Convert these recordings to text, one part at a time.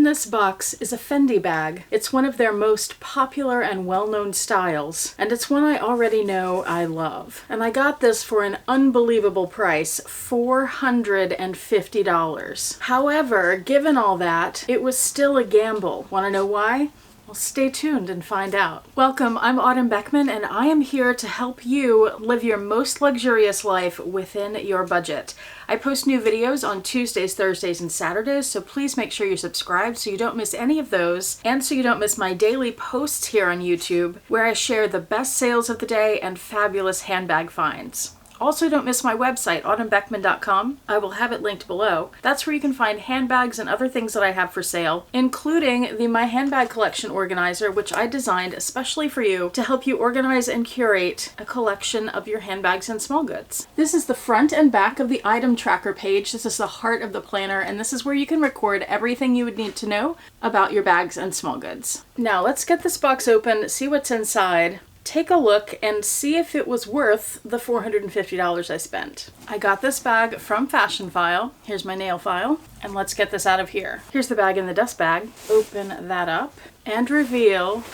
this box is a Fendi bag. It's one of their most popular and well-known styles, and it's one I already know I love. And I got this for an unbelievable price, $450. However, given all that, it was still a gamble. Want to know why? Well, stay tuned and find out. Welcome, I'm Autumn Beckman, and I am here to help you live your most luxurious life within your budget. I post new videos on Tuesdays, Thursdays, and Saturdays, so please make sure you're subscribed so you don't miss any of those, and so you don't miss my daily posts here on YouTube, where I share the best sales of the day and fabulous handbag finds. Also, don't miss my website, autumnbeckman.com. I will have it linked below. That's where you can find handbags and other things that I have for sale, including the My Handbag Collection Organizer, which I designed especially for you to help you organize and curate a collection of your handbags and small goods. This is the front and back of the item tracker page. This is the heart of the planner, and this is where you can record everything you would need to know about your bags and small goods. Now, let's get this box open, see what's inside. Take a look and see if it was worth the $450 I spent. I got this bag from Fashion File. Here's my nail file. And let's get this out of here. Here's the bag in the dust bag. Open that up and reveal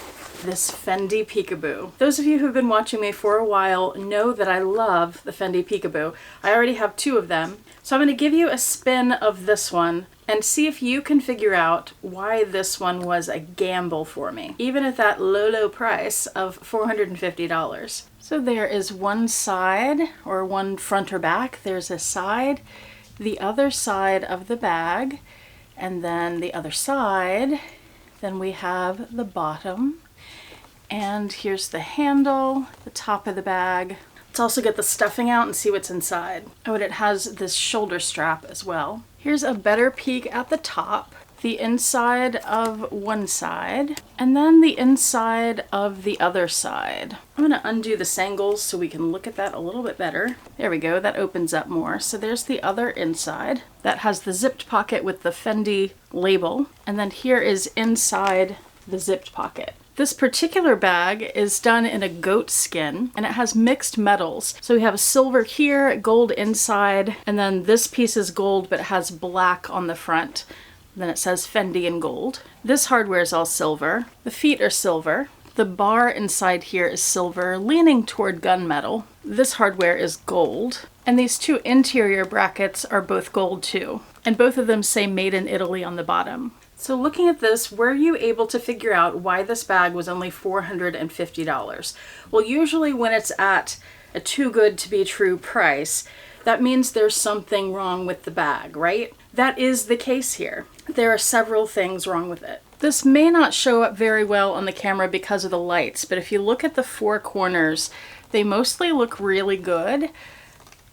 this Fendi Peekaboo. Those of you who've been watching me for a while know that I love the Fendi Peekaboo. I already have two of them. So I'm going to give you a spin of this one and see if you can figure out why this one was a gamble for me, even at that low price of $450. So there is one side, or one front or back. There's a side, the other side of the bag, and then the other side. Then we have the bottom, and here's the handle, the top of the bag. Let's also get the stuffing out and see what's inside. Oh, and it has this shoulder strap as well. Here's a better peek at the top, the inside of one side, and then the inside of the other side. I'm gonna undo the sangles so we can look at that a little bit better. There we go, that opens up more. So there's the other inside. That has the zipped pocket with the Fendi label. And then here is inside the zipped pocket. This particular bag is done in a goat skin, and it has mixed metals. So we have silver here, gold inside, and then this piece is gold but it has black on the front. Then it says Fendi in gold. This hardware is all silver. The feet are silver. The bar inside here is silver, leaning toward gunmetal. This hardware is gold. And these two interior brackets are both gold too. And both of them say Made in Italy on the bottom. So looking at this, were you able to figure out why this bag was only $450? Well, usually when it's at a too good to be true price, that means there's something wrong with the bag, right? That is the case here. There are several things wrong with it. This may not show up very well on the camera because of the lights, but if you look at the four corners, they mostly look really good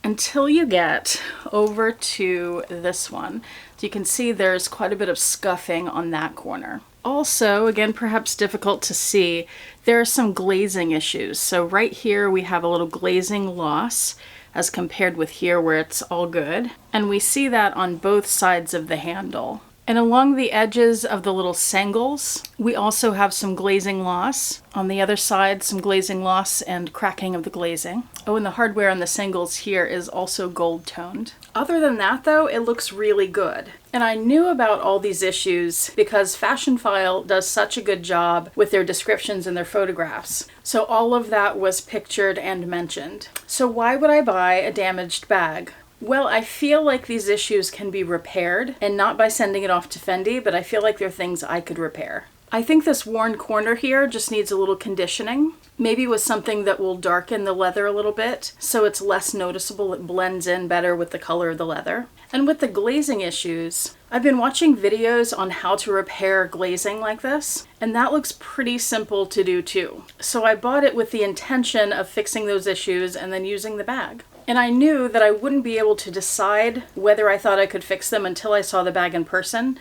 until you get over to this one. So you can see there's quite a bit of scuffing on that corner. Also, again, perhaps difficult to see, there are some glazing issues. So right here we have a little glazing loss as compared with here where it's all good. And we see that on both sides of the handle. And along the edges of the little sangles, we also have some glazing loss. On the other side, some glazing loss and cracking of the glazing. Oh, and the hardware on the sangles here is also gold toned. Other than that though, it looks really good. And I knew about all these issues because Fashion File does such a good job with their descriptions and their photographs. So all of that was pictured and mentioned. So why would I buy a damaged bag? Well, I feel like these issues can be repaired, and not by sending it off to Fendi, but I feel like they're things I could repair. I think this worn corner here just needs a little conditioning, maybe with something that will darken the leather a little bit so it's less noticeable, it blends in better with the color of the leather. And with the glazing issues, I've been watching videos on how to repair glazing like this, and that looks pretty simple to do too. So I bought it with the intention of fixing those issues and then using the bag. And I knew that I wouldn't be able to decide whether I thought I could fix them until I saw the bag in person.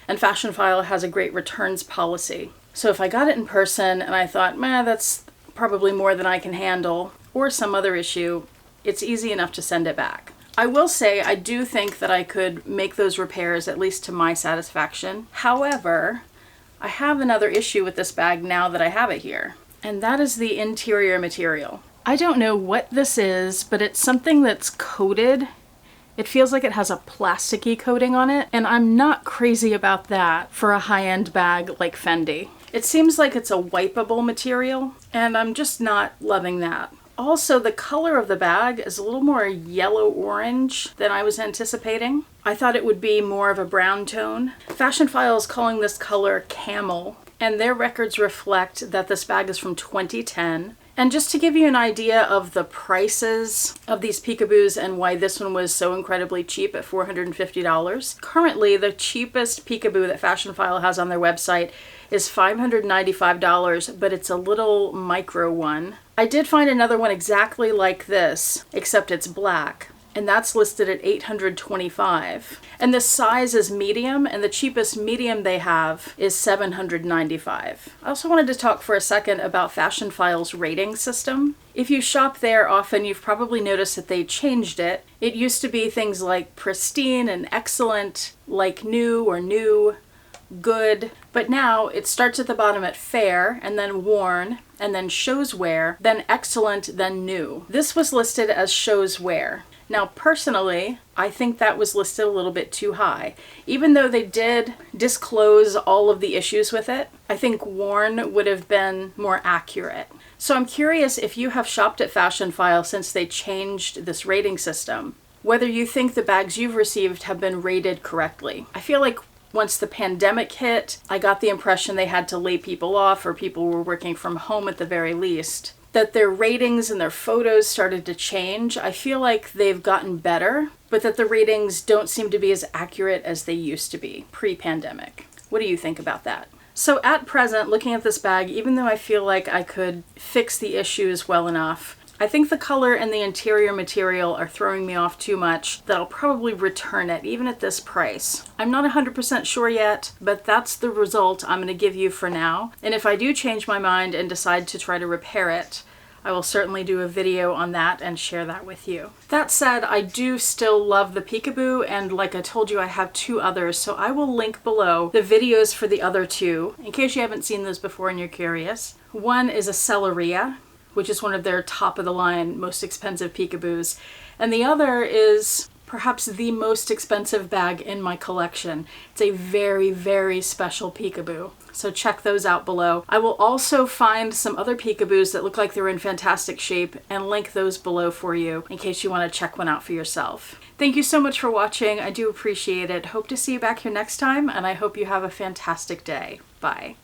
And Fashion File has a great returns policy. So if I got it in person and I thought, meh, that's probably more than I can handle, or some other issue, it's easy enough to send it back. I will say I do think that I could make those repairs, at least to my satisfaction. However, I have another issue with this bag now that I have it here, and that is the interior material. I don't know what this is, but it's something that's coated It feels like it has a plasticky coating on it, and I'm not crazy about that for a high-end bag like Fendi. It seems like it's a wipeable material, and I'm just not loving that. Also, the color of the bag is a little more yellow-orange than I was anticipating. I thought it would be more of a brown tone. Fashionphile is calling this color camel, and their records reflect that this bag is from 2010. And just to give you an idea of the prices of these peekaboos and why this one was so incredibly cheap at $450, currently the cheapest peekaboo that Fashionphile has on their website is $595, but it's a little micro one. I did find another one exactly like this, except it's black, and that's listed at $825. And the size is medium, and the cheapest medium they have is $795. I also wanted to talk for a second about Fashionphile's rating system. If you shop there often, you've probably noticed that they changed it. It used to be things like pristine and excellent, like new or new, good, but now it starts at the bottom at fair, and then worn, and then shows wear, then excellent, then new. This was listed as shows wear. Now, personally, I think that was listed a little bit too high. Even though they did disclose all of the issues with it, I think worn would have been more accurate. So I'm curious if you have shopped at Fashionphile since they changed this rating system, whether you think the bags you've received have been rated correctly. I feel like once the pandemic hit, I got the impression they had to lay people off, or people were working from home at the very least, that their ratings and their photos started to change. I feel like they've gotten better, but that the ratings don't seem to be as accurate as they used to be pre-pandemic. What do you think about that? So at present, looking at this bag, even though I feel like I could fix the issues well enough, I think the color and the interior material are throwing me off too much that I'll probably return it, even at this price. I'm not 100% sure yet, but that's the result I'm going to give you for now. And if I do change my mind and decide to try to repair it, I will certainly do a video on that and share that with you. That said, I do still love the peekaboo, and like I told you, I have two others, so I will link below the videos for the other two, in case you haven't seen those before and you're curious. One is a Celleria, which is one of their top-of-the-line, most expensive peekaboos. And the other is perhaps the most expensive bag in my collection. It's a very, very special peekaboo. So check those out below. I will also find some other peekaboos that look like they're in fantastic shape and link those below for you in case you want to check one out for yourself. Thank you so much for watching. I do appreciate it. Hope to see you back here next time, and I hope you have a fantastic day. Bye.